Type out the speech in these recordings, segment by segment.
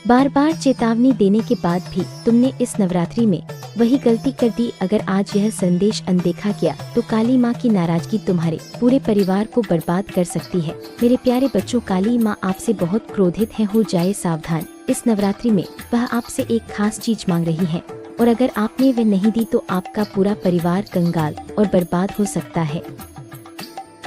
बार बार चेतावनी देने के बाद भी तुमने इस नवरात्रि में वही गलती कर दी। अगर आज यह संदेश अनदेखा किया तो काली माँ की नाराजगी तुम्हारे पूरे परिवार को बर्बाद कर सकती है। मेरे प्यारे बच्चों, काली माँ आपसे बहुत क्रोधित है, हो जाए सावधान। इस नवरात्रि में वह आपसे एक खास चीज मांग रही है और अगर आपने वह नहीं दी तो आपका पूरा परिवार कंगाल और बर्बाद हो सकता है।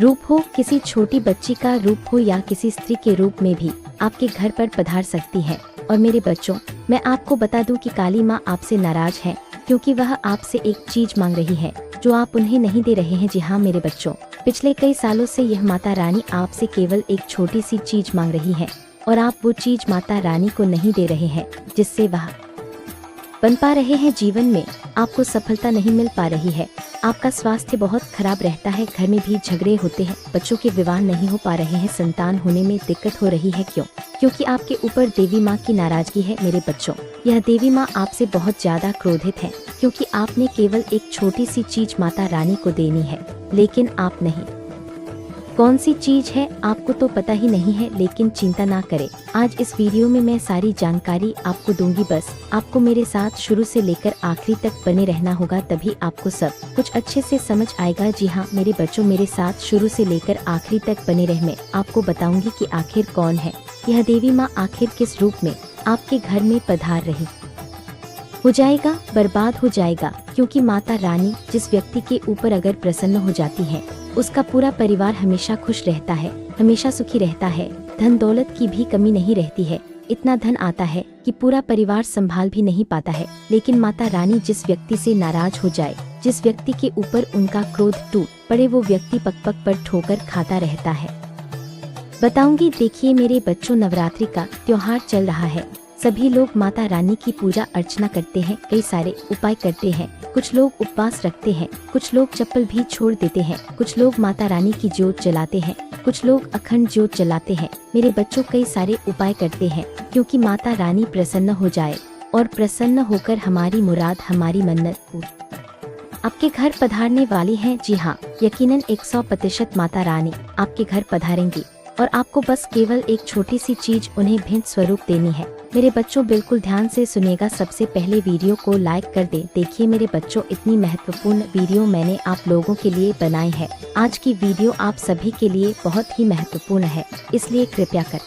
रूप हो किसी छोटी बच्ची का रूप हो या किसी स्त्री के रूप में भी आपके घर पर पधार सकती है। और मेरे बच्चों, मैं आपको बता दूं कि काली माँ आपसे नाराज है क्योंकि वह आपसे एक चीज मांग रही है जो आप उन्हें नहीं दे रहे हैं। जी हाँ मेरे बच्चों, पिछले कई सालों से यह माता रानी आपसे केवल एक छोटी सी चीज मांग रही है और आप वो चीज माता रानी को नहीं दे रहे हैं जिससे वह बन पा रहे हैं। जीवन में आपको सफलता नहीं मिल पा रही है, आपका स्वास्थ्य बहुत खराब रहता है, घर में भी झगड़े होते हैं, बच्चों के विवाह नहीं हो पा रहे हैं, संतान होने में दिक्कत हो रही है। क्यों? क्योंकि आपके ऊपर देवी माँ की नाराजगी है। मेरे बच्चों, यह देवी माँ आपसे बहुत ज्यादा क्रोधित है क्योंकि आपने केवल एक छोटी सी चीज माता रानी को देनी है लेकिन आप नहीं। कौन सी चीज है आपको तो पता ही नहीं है, लेकिन चिंता ना करें, आज इस वीडियो में मैं सारी जानकारी आपको दूंगी। बस आपको मेरे साथ शुरू से लेकर आखिरी तक बने रहना होगा, तभी आपको सब कुछ अच्छे से समझ आएगा। जी हाँ मेरे बच्चों, मेरे साथ शुरू से लेकर आखिरी तक बने रहे। मैं आपको बताऊंगी कि आखिर कौन है यह देवी माँ, आखिर किस रूप में आपके घर में पधार रही। हो जाएगा, बर्बाद हो जाएगा, क्योंकि माता रानी जिस व्यक्ति के ऊपर अगर प्रसन्न हो जाती है उसका पूरा परिवार हमेशा खुश रहता है, हमेशा सुखी रहता है, धन दौलत की भी कमी नहीं रहती है। इतना धन आता है कि पूरा परिवार संभाल भी नहीं पाता है। लेकिन माता रानी जिस व्यक्ति से नाराज हो जाए, जिस व्यक्ति के ऊपर उनका क्रोध टूट पड़े, वो व्यक्ति पग पग पर ठोकर खाता रहता है। बताऊंगी, देखिए मेरे बच्चों, नवरात्रि का त्योहार चल रहा है, सभी लोग माता रानी की पूजा अर्चना करते हैं, कई सारे उपाय करते हैं, कुछ लोग उपवास रखते हैं, कुछ लोग चप्पल भी छोड़ देते हैं, कुछ लोग माता रानी की ज्योत जलाते हैं, कुछ लोग अखंड ज्योत जलाते हैं। मेरे बच्चों, कई सारे उपाय करते हैं क्योंकि माता रानी प्रसन्न हो जाए और प्रसन्न होकर हमारी मुराद, हमारी मन्नत आपके घर पधारने वाली है। जी हाँ, यकीनन 100% माता रानी आपके घर पधारेंगी और आपको बस केवल एक छोटी सी चीज उन्हें भेंट स्वरूप देनी है। मेरे बच्चों, बिल्कुल ध्यान से सुनिएगा, सबसे पहले वीडियो को लाइक कर दें। देखिए मेरे बच्चों, इतनी महत्वपूर्ण वीडियो मैंने आप लोगों के लिए बनाई है। आज की वीडियो आप सभी के लिए बहुत ही महत्वपूर्ण है, इसलिए कृपया कर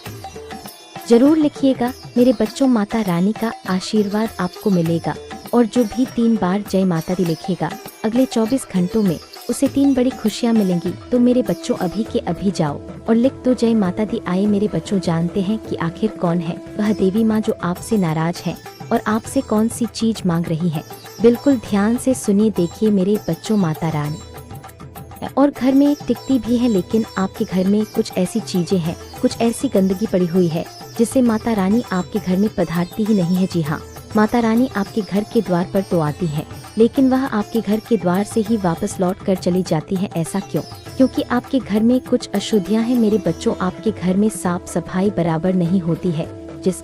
जरूर लिखिएगा। मेरे बच्चों, माता रानी का आशीर्वाद आपको मिलेगा और जो भी 3 बार जय माता दी लिखेगा, अगले 24 घंटों में उसे 3 बड़ी खुशियाँ मिलेंगी। तो मेरे बच्चों, अभी के अभी जाओ और लिख दो जय माता दी। आए मेरे बच्चों, जानते हैं कि आखिर कौन है वह देवी माँ जो आपसे नाराज है और आपसे कौन सी चीज मांग रही है। बिल्कुल ध्यान से सुनिए। देखिए मेरे बच्चों, माता रानी और घर में टिकती भी है, लेकिन आपके घर में कुछ ऐसी चीजें हैं, कुछ ऐसी गंदगी पड़ी हुई है जिससे माता रानी आपके घर में पधारती ही नहीं है। जी हाँ, माता रानी आपके घर के द्वार पर तो आती है, लेकिन वह आपके घर के द्वार से ही वापस लौट कर चली जाती है। ऐसा क्यों? क्योंकि आपके घर में कुछ अशुद्धियां हैं। मेरे बच्चों, आपके घर में साफ सफाई बराबर नहीं होती है, जिस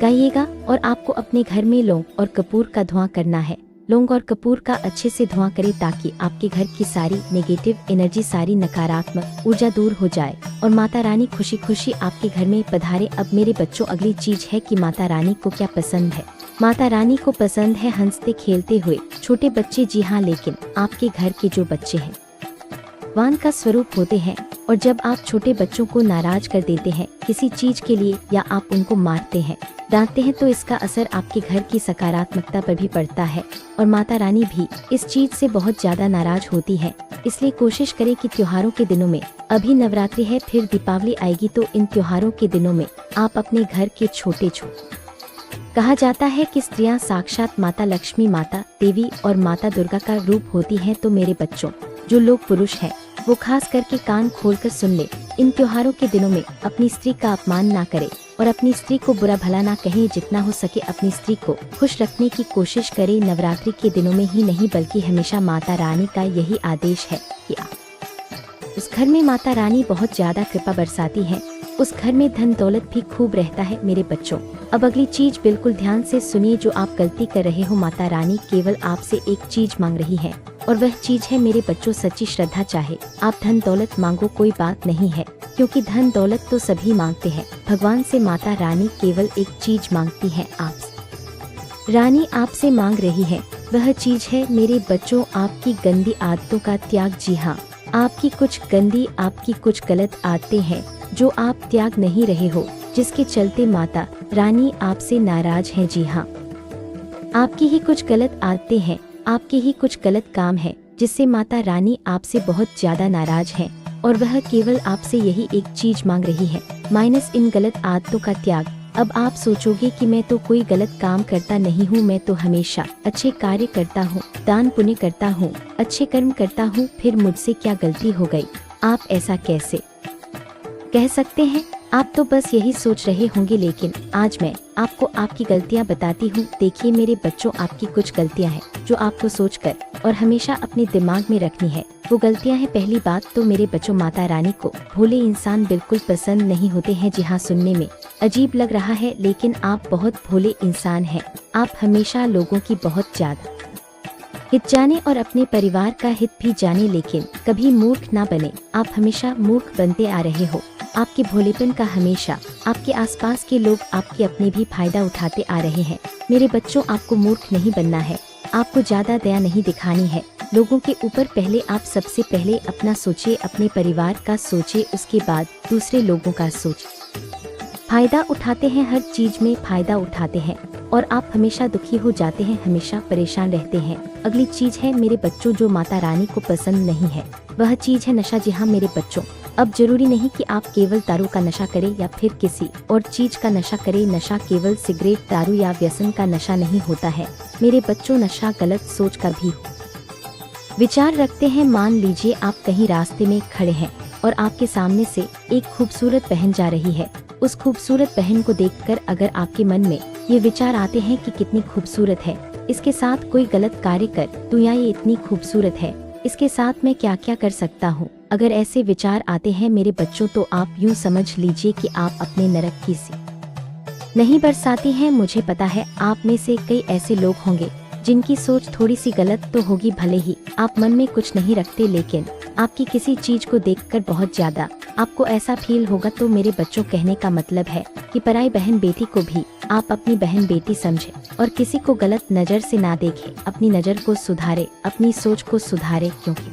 कहिएगा। और आपको अपने घर में लौंग और कपूर का धुआं करना है। लौंग और कपूर का अच्छे से धुआं करें ताकि आपके घर की सारी नेगेटिव एनर्जी, सारी नकारात्मक ऊर्जा दूर हो जाए और माता रानी खुशी खुशी आपके घर में पधारे। अब मेरे बच्चों, अगली चीज है कि माता रानी को क्या पसंद है। माता रानी को पसंद है हंसते खेलते हुए छोटे बच्चे। जी हाँ, लेकिन आपके घर के जो बच्चे हैं वान का स्वरूप होते हैं और जब आप छोटे बच्चों को नाराज कर देते हैं किसी चीज के लिए या आप उनको मारते हैं, डांटते हैं, तो इसका असर आपके घर की सकारात्मकता पर भी पड़ता है और माता रानी भी इस चीज से बहुत ज्यादा नाराज होती है। इसलिए कोशिश करें कि त्योहारों के दिनों में, अभी नवरात्रि है, फिर दीपावली आएगी, तो इन त्योहारों के दिनों में आप अपने घर के छोटे कहा जाता है कि स्त्रियां साक्षात माता लक्ष्मी, माता देवी और माता दुर्गा का रूप होती हैं। तो मेरे बच्चों, जो लोग पुरुष हैं वो खास करके कान खोलकर सुन ले। इन त्योहारों के दिनों में अपनी स्त्री का अपमान ना करे और अपनी स्त्री को बुरा भला ना कहे। जितना हो सके अपनी स्त्री को खुश रखने की कोशिश करे। नवरात्रि के दिनों में ही नहीं बल्कि हमेशा माता रानी का यही आदेश है कि उस घर में माता रानी बहुत ज्यादा कृपा बरसाती है। उस घर में धन दौलत भी खूब रहता है मेरे बच्चों। अब अगली चीज बिल्कुल ध्यान से सुनिए, जो आप गलती कर रहे हो। माता रानी केवल आपसे एक चीज मांग रही है और वह चीज है मेरे बच्चों सच्ची श्रद्धा। चाहे आप धन दौलत मांगो कोई बात नहीं है, क्योंकि धन दौलत तो सभी मांगते हैं। भगवान से माता रानी केवल एक चीज मांगती है आपसे। रानी आपसे मांग रही है, वह चीज है मेरे बच्चों आपकी गंदी आदतों का त्याग। जी हाँ, आपकी कुछ गंदी, आपकी कुछ गलत आदतें हैं जो आप त्याग नहीं रहे हो, जिसके चलते माता रानी आपसे नाराज हैं। जी हाँ, आपकी ही कुछ गलत आदतें हैं, आपके ही कुछ गलत काम है, जिससे माता रानी आपसे बहुत ज्यादा नाराज हैं और वह केवल आपसे यही एक चीज मांग रही है, माइनस इन गलत आदतों का त्याग। अब आप सोचोगे कि मैं तो कोई गलत काम करता नहीं हूँ, मैं तो हमेशा अच्छे कार्य करता हूँ, दान पुण्य करता हूँ, अच्छे कर्म करता हूँ, फिर मुझसे क्या गलती हो गई। आप ऐसा कैसे कह सकते हैं? आप तो बस यही सोच रहे होंगे, लेकिन आज मैं आपको आपकी गलतियां बताती हूँ। देखिए मेरे बच्चों, आपकी कुछ गलतियां हैं जो आपको सोचकर और हमेशा अपने दिमाग में रखनी है। वो गलतियां हैं, पहली बात तो मेरे बच्चों, माता रानी को भोले इंसान बिल्कुल पसंद नहीं होते हैं। जी हाँ, सुनने में अजीब लग रहा है, लेकिन आप बहुत भोले इंसान हैं। आप हमेशा लोगों की बहुत ज्यादा हित जाने और अपने परिवार का हित भी जाने, लेकिन कभी मूर्ख ना बने। आप हमेशा मूर्ख बनते आ रहे हो। आपके भोलेपन का हमेशा आपके आसपास के लोग आपके अपने भी फायदा उठाते आ रहे हैं। मेरे बच्चों, आपको मूर्ख नहीं बनना है, आपको ज्यादा दया नहीं दिखानी है लोगों के ऊपर। पहले आप सबसे पहले अपना सोचिए, अपने परिवार का सोचिए, उसके बाद दूसरे लोगों का सोचिए। फायदा उठाते हैं, हर चीज में फायदा उठाते हैं और आप हमेशा दुखी हो जाते हैं, हमेशा परेशान रहते हैं। अगली चीज है मेरे बच्चों जो माता रानी को पसंद नहीं है, वह चीज है नशा। जी हाँ मेरे बच्चों, अब जरूरी नहीं कि आप केवल दारू का नशा करें या फिर किसी और चीज का नशा करें। नशा केवल सिगरेट, दारू या व्यसन का नशा नहीं होता है मेरे बच्चों। नशा गलत सोच का भी विचार रखते हैं। मान लीजिए आप कहीं रास्ते में खड़े हैं और आपके सामने से एक खूबसूरत बहन जा रही है। उस खूबसूरत बहन को देखकर अगर आपके मन में ये विचार आते हैं कि कितनी खूबसूरत है, इसके साथ कोई गलत कार्य कर दूं या ये इतनी खूबसूरत है, इसके साथ मैं क्या क्या कर सकता हूँ, अगर ऐसे विचार आते हैं मेरे बच्चों, तो आप यूँ समझ लीजिए कि आप अपने नरक की सी नहीं बरसाती हैं। मुझे पता है आप में से कई ऐसे लोग होंगे जिनकी सोच थोड़ी सी गलत तो होगी, भले ही आप मन में कुछ नहीं रखते, लेकिन आपकी किसी चीज को देखकर बहुत ज्यादा आपको ऐसा फील होगा। तो मेरे बच्चों, कहने का मतलब है कि पराई बहन बेटी को भी आप अपनी बहन बेटी समझे और किसी को गलत नजर से ना देखे। अपनी नजर को सुधारे, अपनी सोच को सुधारे, क्योंकि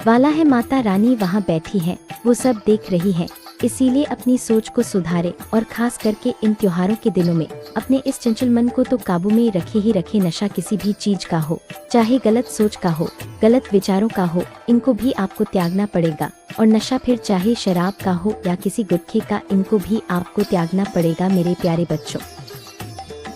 वाला है माता रानी वहाँ बैठी है, वो सब देख रही है। इसीलिए अपनी सोच को सुधारे और खास करके इन त्योहारों के दिनों में अपने इस चंचल मन को तो काबू में रखे ही रखे। नशा किसी भी चीज का हो, चाहे गलत सोच का हो, गलत विचारों का हो, इनको भी आपको त्यागना पड़ेगा। और नशा फिर चाहे शराब का हो या किसी गुटखे का, इनको भी आपको त्यागना पड़ेगा। मेरे प्यारे बच्चों,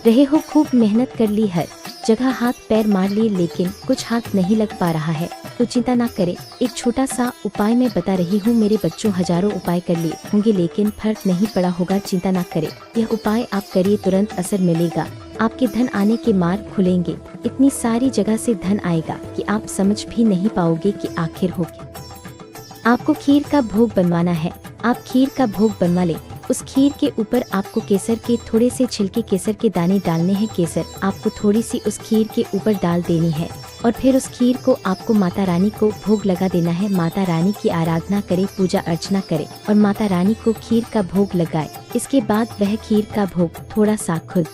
रहे हो खूब मेहनत कर ली, हर जगह हाथ पैर मार लिए, लेकिन कुछ हाथ नहीं लग पा रहा है, तो चिंता ना करें। एक छोटा सा उपाय मैं बता रही हूँ मेरे बच्चों। हजारों उपाय कर लिए होंगे लेकिन फर्क नहीं पड़ा होगा, चिंता ना करें। यह उपाय आप करिए, तुरंत असर मिलेगा। आपके धन आने के मार्ग खुलेंगे, इतनी सारी जगह से धन आएगा कि आप समझ भी नहीं पाओगे कि आखिर हो क्या। आपको खीर का भोग बनवाना है, आप खीर का भोग बनवा लें। उस खीर के ऊपर आपको केसर के थोड़े से छिलके, केसर के दाने डालने हैं। केसर आपको थोड़ी सी उस खीर के ऊपर डाल देनी है और फिर उस खीर को आपको माता रानी को भोग लगा देना है। माता रानी की आराधना करे, पूजा अर्चना करे और माता रानी को खीर का भोग लगाए। इसके बाद वह खीर का भोग थोड़ा सा खुद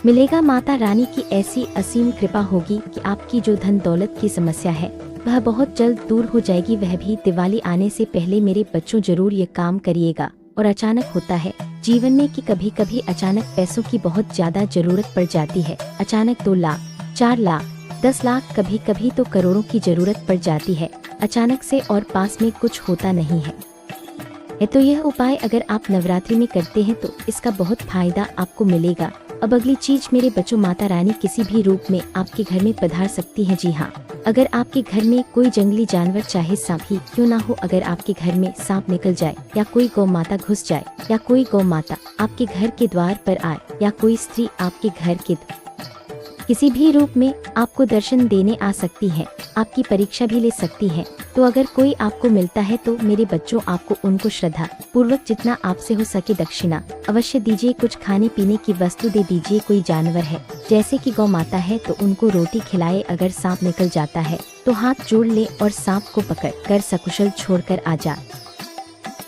मिलेगा। माता रानी की ऐसी असीम कृपा होगी कि आपकी जो धन दौलत की समस्या है वह बहुत जल्द दूर हो जाएगी, वह भी दिवाली आने से पहले। मेरे बच्चों, जरूर ये काम करिएगा। और अचानक होता है जीवन में कि कभी कभी अचानक पैसों की बहुत ज्यादा जरूरत पड़ जाती है। अचानक 2 लाख, 4 लाख, 10 लाख, कभी कभी तो करोड़ों की जरूरत पड़ जाती है अचानक से, और पास में कुछ होता नहीं है। तो यह उपाय अगर आप नवरात्रि में करते हैं तो इसका बहुत फायदा आपको मिलेगा। अब अगली चीज मेरे बच्चों, माता रानी किसी भी रूप में आपके घर में पधार सकती है। जी हाँ, अगर आपके घर में कोई जंगली जानवर, चाहे सांप ही क्यों ना हो, अगर आपके घर में सांप निकल जाए या कोई गौ माता घुस जाए या कोई गौ माता आपके घर के द्वार पर आए या कोई स्त्री आपके घर के किसी भी रूप में आपको दर्शन देने आ सकती है, आपकी परीक्षा भी ले सकती है। तो अगर कोई आपको मिलता है तो मेरे बच्चों आपको उनको श्रद्धा पूर्वक जितना आपसे हो सके दक्षिणा अवश्य दीजिए। कुछ खाने पीने की वस्तु दे दीजिए। कोई जानवर है जैसे कि गौ माता है तो उनको रोटी खिलाए। अगर सांप निकल जाता है तो हाथ जोड़ ले और सांप को पकड़ कर सकुशल छोड़कर आ जा।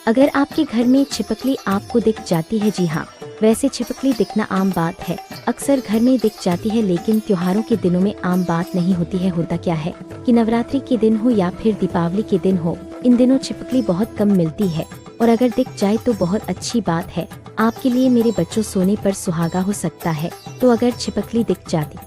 अगर आपके घर में छिपकली आपको दिख जाती है, जी हाँ, वैसे छिपकली दिखना आम बात है, अक्सर घर में दिख जाती है, लेकिन त्योहारों के दिनों में आम बात नहीं होती है। होता क्या है कि नवरात्रि के दिन हो या फिर दीपावली के दिन हो, इन दिनों छिपकली बहुत कम मिलती है और अगर दिख जाए तो बहुत अच्छी बात है। आपके लिए मेरे बच्चों सोने पर सुहागा हो सकता है। तो अगर छिपकली दिख जाती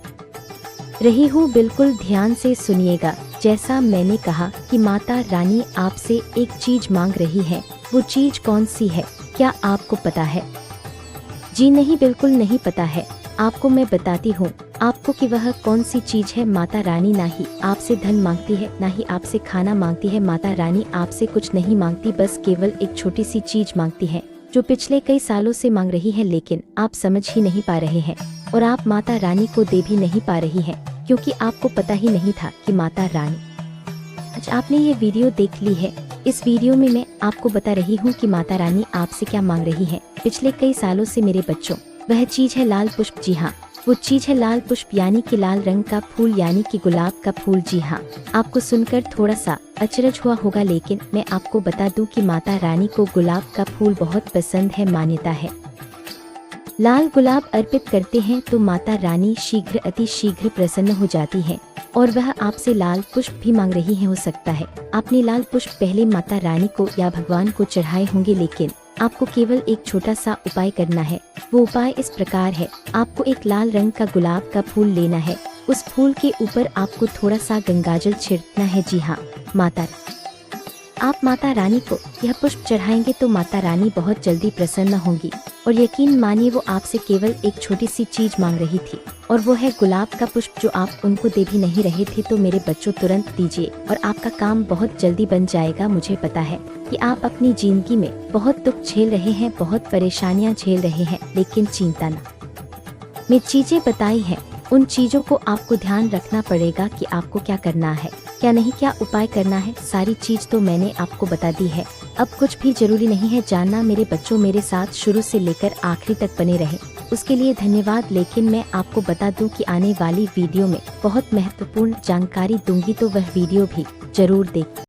रही हूँ, बिल्कुल ध्यान से सुनिएगा। जैसा मैंने कहा कि माता रानी आपसे एक चीज मांग रही है, वो चीज कौन सी है क्या आपको पता है? जी नहीं, बिल्कुल नहीं पता है। आपको मैं बताती हूँ आपको कि वह कौन सी चीज है। माता रानी ना ही आपसे धन मांगती है, ना ही आपसे खाना मांगती है। माता रानी आपसे कुछ नहीं मांगती, बस केवल एक छोटी सी चीज मांगती है जो पिछले कई सालों से मांग रही है, लेकिन आप समझ ही नहीं पा रहे हैं और आप माता रानी को दे भी नहीं पा रही है, क्योंकि आपको पता ही नहीं था कि माता रानी। आज आपने ये वीडियो देख ली है। इस वीडियो में मैं आपको बता रही हूँ कि माता रानी आपसे क्या मांग रही है पिछले कई सालों से मेरे बच्चों। वह चीज है लाल पुष्प। जी हाँ, वो चीज है लाल पुष्प, यानी कि लाल रंग का फूल, यानी कि गुलाब का फूल। जी हाँ, आपको सुनकर थोड़ा सा अचरज हुआ होगा, लेकिन मैं आपको बता दूं कि माता रानी को गुलाब का फूल बहुत पसंद है। मान्यता है लाल गुलाब अर्पित करते हैं तो माता रानी शीघ्र अति शीघ्र प्रसन्न हो जाती है और वह आपसे लाल पुष्प भी मांग रही है। हो सकता है आपने लाल पुष्प पहले माता रानी को या भगवान को चढ़ाए होंगे, लेकिन आपको केवल एक छोटा सा उपाय करना है। वो उपाय इस प्रकार है, आपको एक लाल रंग का गुलाब का फूल लेना है, उस फूल के ऊपर आपको थोड़ा सा गंगाजल छिड़कना है। जी हाँ, आप माता रानी को यह पुष्प चढ़ाएंगे तो माता रानी बहुत जल्दी प्रसन्न होंगी और यकीन मानिए वो आपसे केवल एक छोटी सी चीज मांग रही थी और वो है गुलाब का पुष्प, जो आप उनको दे भी नहीं रहे थे। तो मेरे बच्चों तुरंत दीजिए और आपका काम बहुत जल्दी बन जाएगा। मुझे पता है कि आप अपनी जिंदगी में बहुत दुख झेल रहे हैं, बहुत परेशानियां झेल रहे हैं, लेकिन चिंता न। मैं चीजें बताई हैं, उन चीजों को आपको ध्यान रखना पड़ेगा कि आपको क्या करना है, क्या नहीं, क्या उपाय करना है। सारी चीज तो मैंने आपको बता दी है। अब कुछ भी जरूरी नहीं है जानना। मेरे बच्चों मेरे साथ शुरू से लेकर आखिरी तक बने रहे, उसके लिए धन्यवाद। लेकिन मैं आपको बता दूं कि आने वाली वीडियो में बहुत महत्वपूर्ण जानकारी दूंगी, तो वह वीडियो भी जरूर देखें।